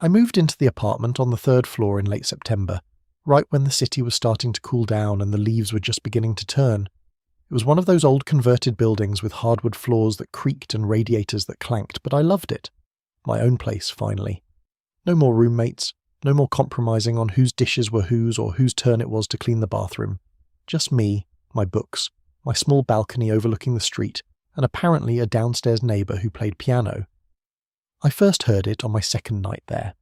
I moved into the apartment on the 3rd floor in late September, right when the city was starting to cool down and the leaves were just beginning to turn. It was one of those old converted buildings with hardwood floors that creaked and radiators that clanked, but I loved it. My own place, finally. No more roommates, no more compromising on whose dishes were whose or whose turn it was to clean the bathroom. Just me, my books, my small balcony overlooking the street, and apparently a downstairs neighbour who played piano. I first heard it on my second night there.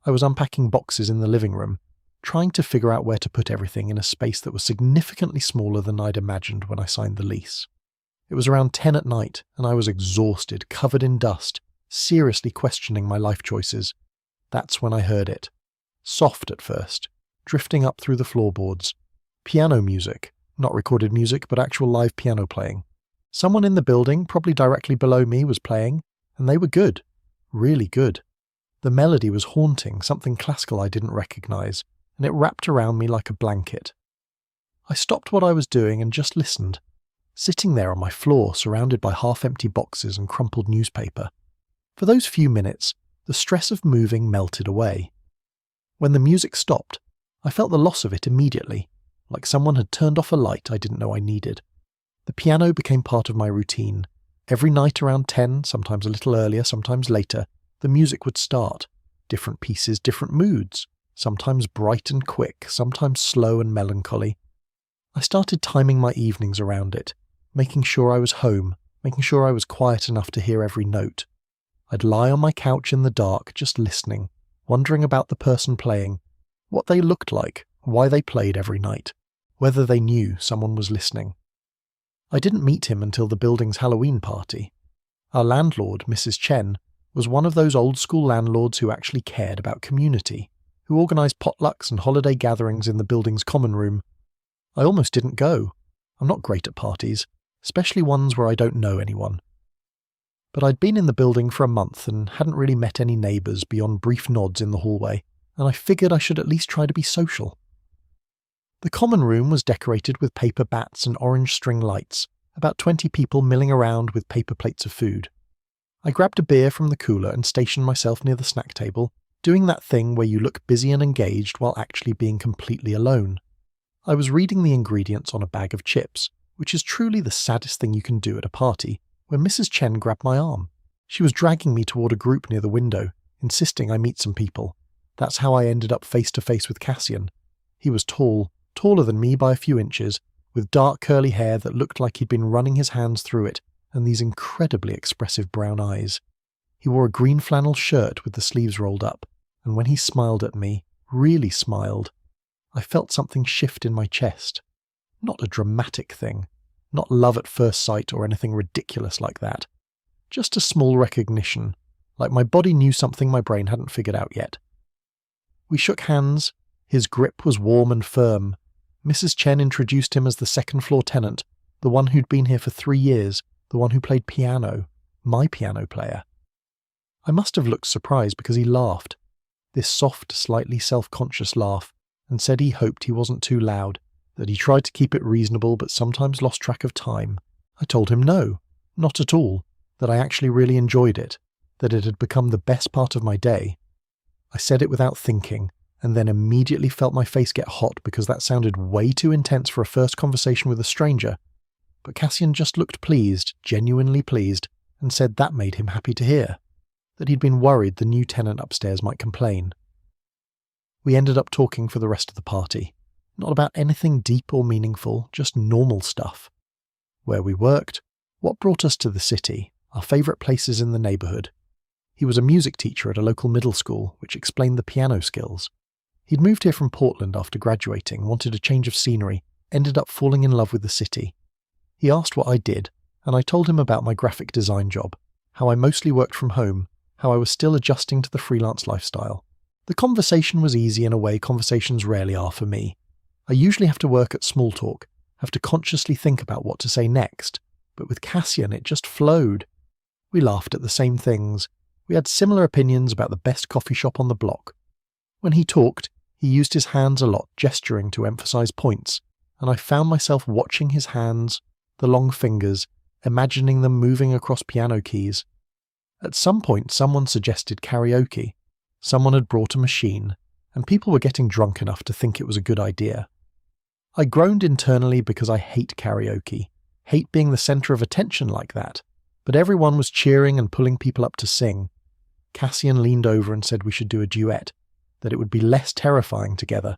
I was unpacking boxes in the living room, trying to figure out where to put everything in a space that was significantly smaller than I'd imagined when I signed the lease. It was around 10 at night, and I was exhausted, covered in dust, seriously questioning my life choices. That's when I heard it. Soft at first, drifting up through the floorboards. Piano music, not recorded music, but actual live piano playing. Someone in the building, probably directly below me, was playing, and they were good. Really good. The melody was haunting, something classical I didn't recognise, and it wrapped around me like a blanket. I stopped what I was doing and just listened, sitting there on my floor surrounded by half-empty boxes and crumpled newspaper. For those few minutes, the stress of moving melted away. When the music stopped, I felt the loss of it immediately, like someone had turned off a light I didn't know I needed. The piano became part of my routine. Every night around 10, sometimes a little earlier, sometimes later, the music would start. Different pieces, different moods, sometimes bright and quick, sometimes slow and melancholy. I started timing my evenings around it, making sure I was home, making sure I was quiet enough to hear every note. I'd lie on my couch in the dark, just listening, wondering about the person playing, what they looked like, why they played every night, whether they knew someone was listening. I didn't meet him until the building's Halloween party. Our landlord, Mrs. Chen, was one of those old-school landlords who actually cared about community, who organised potlucks and holiday gatherings in the building's common room. I almost didn't go. I'm not great at parties, especially ones where I don't know anyone. But I'd been in the building for a month and hadn't really met any neighbours beyond brief nods in the hallway, and I figured I should at least try to be social. The common room was decorated with paper bats and orange string lights, about 20 people milling around with paper plates of food. I grabbed a beer from the cooler and stationed myself near the snack table, doing that thing where you look busy and engaged while actually being completely alone. I was reading the ingredients on a bag of chips, which is truly the saddest thing you can do at a party, when Mrs. Chen grabbed my arm. She was dragging me toward a group near the window, insisting I meet some people. That's how I ended up face to face with Cassian. He was tall, taller than me by a few inches, with dark curly hair that looked like he'd been running his hands through it, and these incredibly expressive brown eyes. He wore a green flannel shirt with the sleeves rolled up, and when he smiled at me, really smiled, I felt something shift in my chest. Not a dramatic thing, not love at first sight or anything ridiculous like that. Just a small recognition, like my body knew something my brain hadn't figured out yet. We shook hands. His grip was warm and firm. Mrs. Chen introduced him as the second-floor tenant, the one who'd been here for 3 years, the one who played piano, my piano player. I must have looked surprised because he laughed, this soft, slightly self-conscious laugh, and said he hoped he wasn't too loud, that he tried to keep it reasonable but sometimes lost track of time. I told him no, not at all, that I actually really enjoyed it, that it had become the best part of my day. I said it without thinking, and then immediately felt my face get hot because that sounded way too intense for a first conversation with a stranger. But Cassian just looked pleased, genuinely pleased, and said that made him happy to hear, that he'd been worried the new tenant upstairs might complain. We ended up talking for the rest of the party, not about anything deep or meaningful, just normal stuff. Where we worked, what brought us to the city, our favourite places in the neighbourhood. He was a music teacher at a local middle school, which explained the piano skills. He'd moved here from Portland after graduating, wanted a change of scenery, ended up falling in love with the city. He asked what I did, and I told him about my graphic design job, how I mostly worked from home, how I was still adjusting to the freelance lifestyle. The conversation was easy in a way conversations rarely are for me. I usually have to work at small talk, have to consciously think about what to say next, but with Cassian it just flowed. We laughed at the same things. We had similar opinions about the best coffee shop on the block. When he talked, he used his hands a lot, gesturing to emphasize points, and I found myself watching his hands, the long fingers, imagining them moving across piano keys. At some point someone suggested karaoke, Someone had brought a machine, and people were getting drunk enough to think it was a good idea. I groaned internally because I hate karaoke, hate being the centre of attention like that, but everyone was cheering and pulling people up to sing. Cassian leaned over and said we should do a duet, that it would be less terrifying together.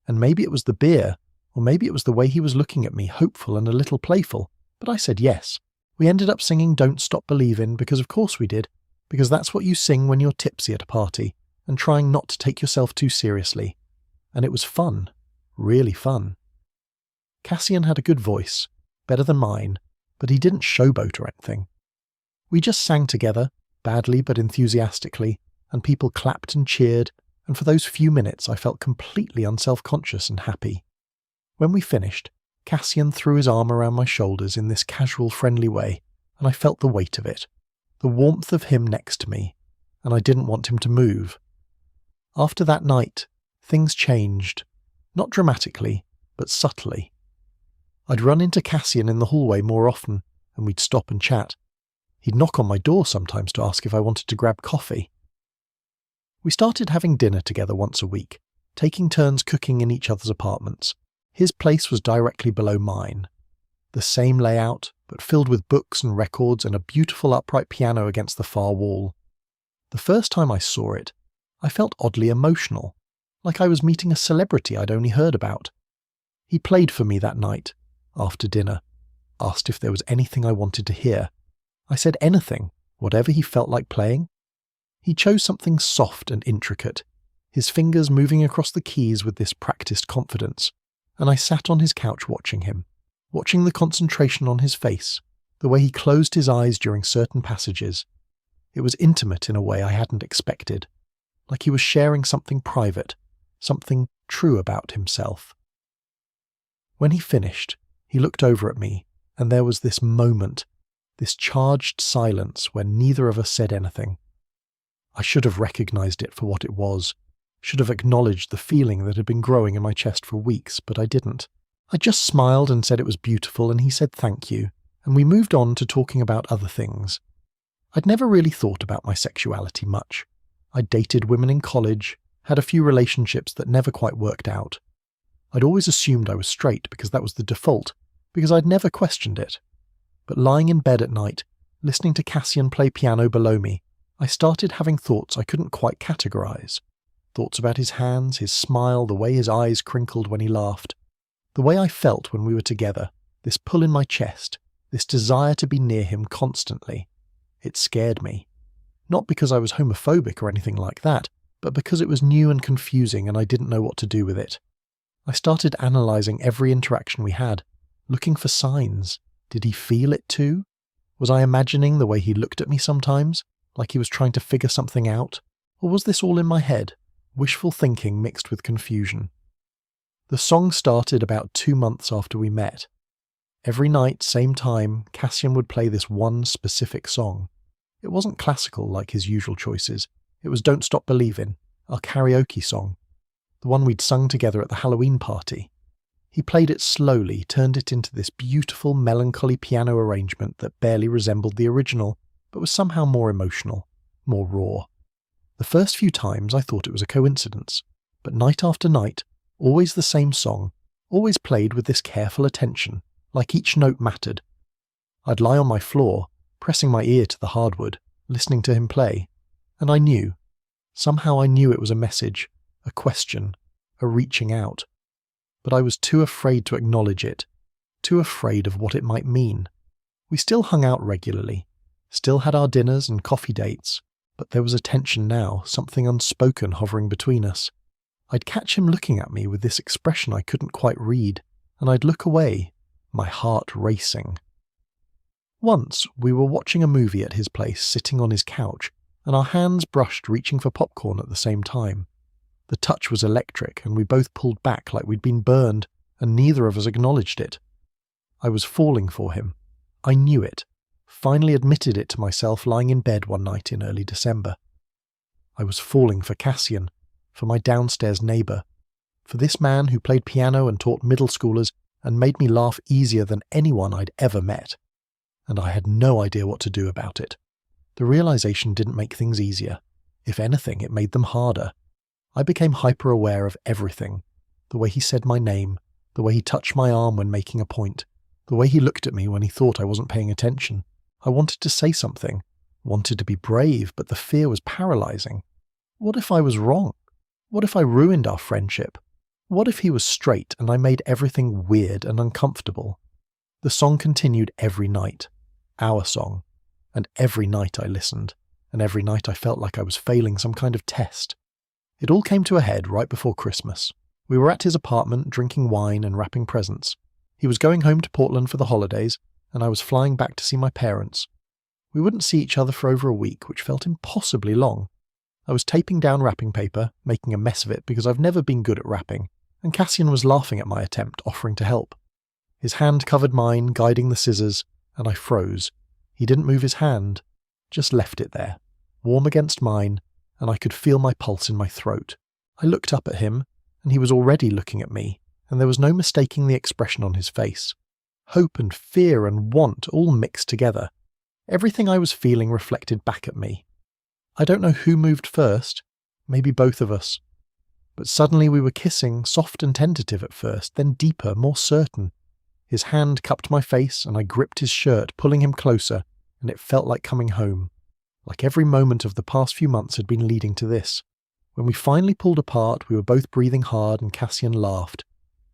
And maybe it was the beer, or maybe it was the way he was looking at me, hopeful and a little playful, but I said yes. We ended up singing Don't Stop Believin' because of course we did, because that's what you sing when you're tipsy at a party, and trying not to take yourself too seriously. And it was fun, really fun. Cassian had a good voice, better than mine, but he didn't showboat or anything. We just sang together, badly but enthusiastically, and people clapped and cheered, and for those few minutes I felt completely unself-conscious and happy. When we finished, Cassian threw his arm around my shoulders in this casual, friendly way, and I felt the weight of it, the warmth of him next to me, and I didn't want him to move. After that night, things changed, not dramatically, but subtly. I'd run into Cassian in the hallway more often, and we'd stop and chat. He'd knock on my door sometimes to ask if I wanted to grab coffee. We started having dinner together once a week, taking turns cooking in each other's apartments. His place was directly below mine. The same layout, but filled with books and records and a beautiful upright piano against the far wall. The first time I saw it, I felt oddly emotional, like I was meeting a celebrity I'd only heard about. He played for me that night, after dinner, asked if there was anything I wanted to hear. I said anything, whatever he felt like playing. He chose something soft and intricate, his fingers moving across the keys with this practiced confidence, and I sat on his couch watching him, watching the concentration on his face, the way he closed his eyes during certain passages. It was intimate in a way I hadn't expected, like he was sharing something private, something true about himself. When he finished, he looked over at me, and there was this moment, this charged silence where neither of us said anything. I should have recognized it for what it was, should have acknowledged the feeling that had been growing in my chest for weeks, but I didn't. I just smiled and said it was beautiful, and he said thank you, and we moved on to talking about other things. I'd never really thought about my sexuality much. I'd dated women in college, had a few relationships that never quite worked out. I'd always assumed I was straight because that was the default, because I'd never questioned it. But lying in bed at night, listening to Cassian play piano below me, I started having thoughts I couldn't quite categorize. Thoughts about his hands, his smile, the way his eyes crinkled when he laughed. The way I felt when we were together, this pull in my chest, this desire to be near him constantly. It scared me. Not because I was homophobic or anything like that, but because it was new and confusing and I didn't know what to do with it. I started analysing every interaction we had, looking for signs. Did he feel it too? Was I imagining the way he looked at me sometimes, like he was trying to figure something out? Or was this all in my head, wishful thinking mixed with confusion? The song started about 2 months after we met. Every night, same time, Cassian would play this one specific song. It wasn't classical like his usual choices. It was Don't Stop Believin', our karaoke song, the one we'd sung together at the Halloween party. He played it slowly, turned it into this beautiful, melancholy piano arrangement that barely resembled the original, but was somehow more emotional, more raw. The first few times I thought it was a coincidence, but night after night, always the same song, always played with this careful attention, like each note mattered. I'd lie on my floor, pressing my ear to the hardwood, listening to him play, and I knew. Somehow I knew it was a message, a question, a reaching out. But I was too afraid to acknowledge it, too afraid of what it might mean. We still hung out regularly, still had our dinners and coffee dates, but there was a tension now, something unspoken hovering between us. I'd catch him looking at me with this expression I couldn't quite read, and I'd look away, my heart racing. Once, we were watching a movie at his place, sitting on his couch, and our hands brushed reaching for popcorn at the same time. The touch was electric, and we both pulled back like we'd been burned, and neither of us acknowledged it. I was falling for him. I knew it, finally admitted it to myself lying in bed one night in early December. I was falling for Cassian, for my downstairs neighbour, for this man who played piano and taught middle schoolers and made me laugh easier than anyone I'd ever met. And I had no idea what to do about it. The realization didn't make things easier. If anything, it made them harder. I became hyper-aware of everything. The way he said my name, the way he touched my arm when making a point, the way he looked at me when he thought I wasn't paying attention. I wanted to say something, wanted to be brave, but the fear was paralyzing. What if I was wrong? What if I ruined our friendship? What if he was straight and I made everything weird and uncomfortable? The song continued every night. Our song. And every night I listened. And every night I felt like I was failing some kind of test. It all came to a head right before Christmas. We were at his apartment drinking wine and wrapping presents. He was going home to Portland for the holidays, and I was flying back to see my parents. We wouldn't see each other for over a week, which felt impossibly long. I was taping down wrapping paper, making a mess of it because I've never been good at wrapping, and Cassian was laughing at my attempt, offering to help. His hand covered mine, guiding the scissors, and I froze. He didn't move his hand, just left it there, warm against mine, and I could feel my pulse in my throat. I looked up at him, and he was already looking at me, and there was no mistaking the expression on his face. Hope and fear and want all mixed together. Everything I was feeling reflected back at me. I don't know who moved first, maybe both of us. But suddenly we were kissing, soft and tentative at first, then deeper, more certain. His hand cupped my face, and I gripped his shirt, pulling him closer, and it felt like coming home. Like every moment of the past few months had been leading to this. When we finally pulled apart, we were both breathing hard, and Cassian laughed,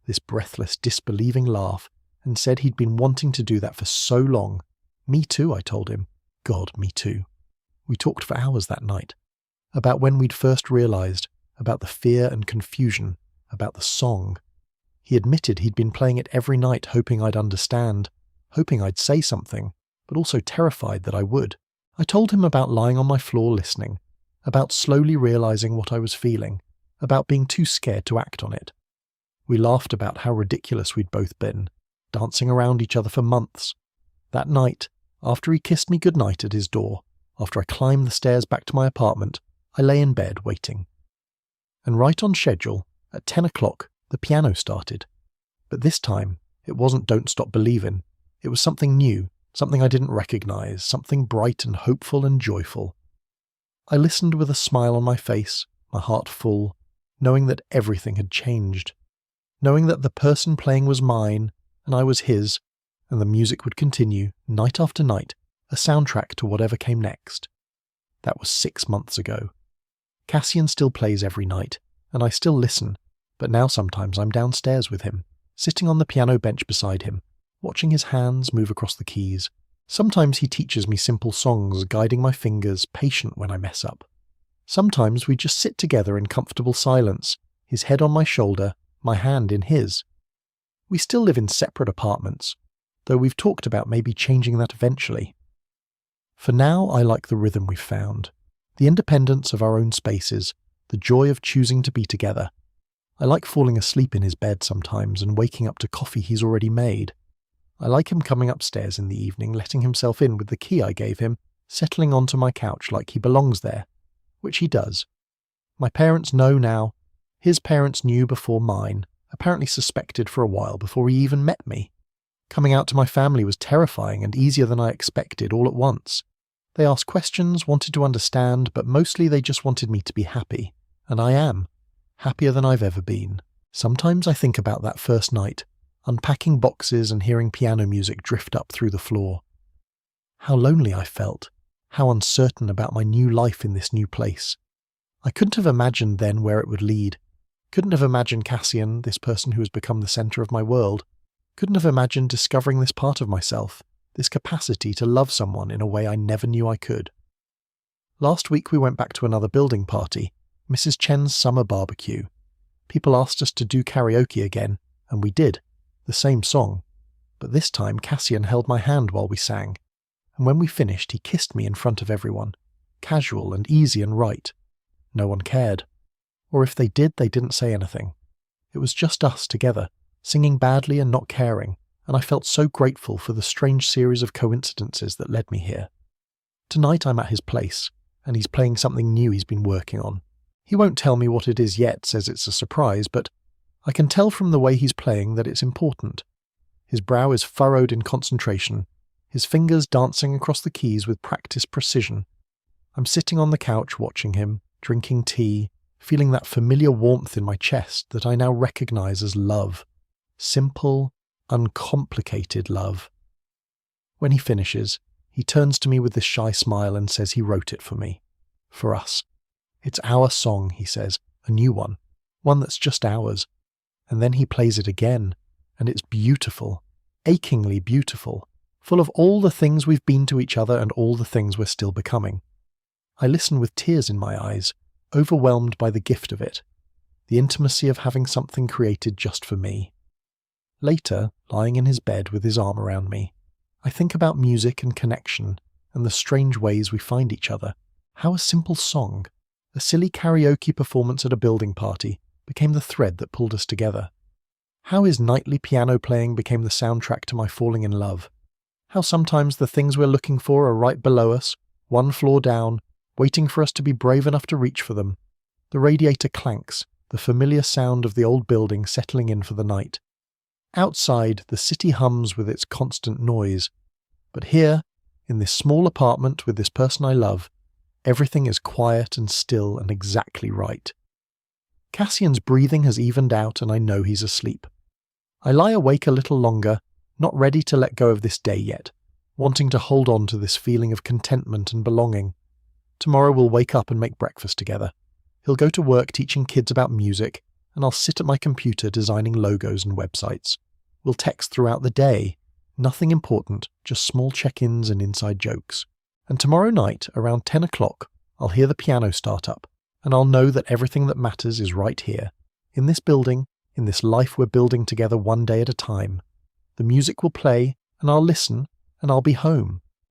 this breathless, disbelieving laugh, and said he'd been wanting to do that for so long. Me too, I told him. God, me too. We talked for hours that night. About when we'd first realized, about the fear and confusion, about the song. He admitted he'd been playing it every night hoping I'd understand, hoping I'd say something, but also terrified that I would. I told him about lying on my floor listening, about slowly realizing what I was feeling, about being too scared to act on it. We laughed about how ridiculous we'd both been, dancing around each other for months. That night, after he kissed me goodnight at his door, after I climbed the stairs back to my apartment, I lay in bed waiting. And right on schedule, at 10 o'clock, the piano started. But this time, it wasn't Don't Stop Believin'. It was something new, something I didn't recognize, something bright and hopeful and joyful. I listened with a smile on my face, my heart full, knowing that everything had changed. Knowing that the person playing was mine, and I was his, and the music would continue, night after night, a soundtrack to whatever came next. That was 6 months ago. Cassian still plays every night, and I still listen, but now sometimes I'm downstairs with him, sitting on the piano bench beside him, watching his hands move across the keys. Sometimes he teaches me simple songs, guiding my fingers, patient when I mess up. Sometimes we just sit together in comfortable silence, his head on my shoulder, my hand in his. We still live in separate apartments, though we've talked about maybe changing that eventually. For now, I like the rhythm we've found, the independence of our own spaces, the joy of choosing to be together. I like falling asleep in his bed sometimes and waking up to coffee he's already made. I like him coming upstairs in the evening, letting himself in with the key I gave him, settling onto my couch like he belongs there, which he does. My parents know now. His parents knew before mine, apparently suspected for a while before he even met me. Coming out to my family was terrifying and easier than I expected all at once. They asked questions, wanted to understand, but mostly they just wanted me to be happy. And I am. Happier than I've ever been. Sometimes I think about that first night, unpacking boxes and hearing piano music drift up through the floor. How lonely I felt. How uncertain about my new life in this new place. I couldn't have imagined then where it would lead. Couldn't have imagined Cassian, this person who has become the centre of my world. Couldn't have imagined discovering this part of myself, this capacity to love someone in a way I never knew I could. Last week we went back to another building party, Mrs. Chen's summer barbecue. People asked us to do karaoke again, and we did, the same song. But this time Cassian held my hand while we sang, and when we finished he kissed me in front of everyone, casual and easy and right. No one cared. Or if they did, they didn't say anything. It was just us together, singing badly and not caring, and I felt so grateful for the strange series of coincidences that led me here. Tonight I'm at his place, and he's playing something new he's been working on. He won't tell me what it is yet, says it's a surprise, but I can tell from the way he's playing that it's important. His brow is furrowed in concentration, his fingers dancing across the keys with practiced precision. I'm sitting on the couch watching him, drinking tea, feeling that familiar warmth in my chest that I now recognize as love. Simple, uncomplicated love. When he finishes, he turns to me with this shy smile and says he wrote it for me. For us. It's our song, he says, a new one that's just ours. And then he plays it again, and it's beautiful, achingly beautiful, full of all the things we've been to each other and all the things we're still becoming. I listen with tears in my eyes, overwhelmed by the gift of it, the intimacy of having something created just for me. Later, lying in his bed with his arm around me, I think about music and connection and the strange ways we find each other. How a simple song, a silly karaoke performance at a building party, became the thread that pulled us together. How his nightly piano playing became the soundtrack to my falling in love. How sometimes the things we're looking for are right below us, one floor down, waiting for us to be brave enough to reach for them. The radiator clanks, the familiar sound of the old building settling in for the night. Outside, the city hums with its constant noise. But here, in this small apartment with this person I love, everything is quiet and still and exactly right. Cassian's breathing has evened out and I know he's asleep. I lie awake a little longer, not ready to let go of this day yet, wanting to hold on to this feeling of contentment and belonging. Tomorrow we'll wake up and make breakfast together. He'll go to work teaching kids about music, and I'll sit at my computer designing logos and websites. We'll text throughout the day. Nothing important, just small check-ins and inside jokes. And tomorrow night, around 10 o'clock, I'll hear the piano start up, and I'll know that everything that matters is right here, in this building, in this life we're building together one day at a time. The music will play, and I'll listen, and I'll be home.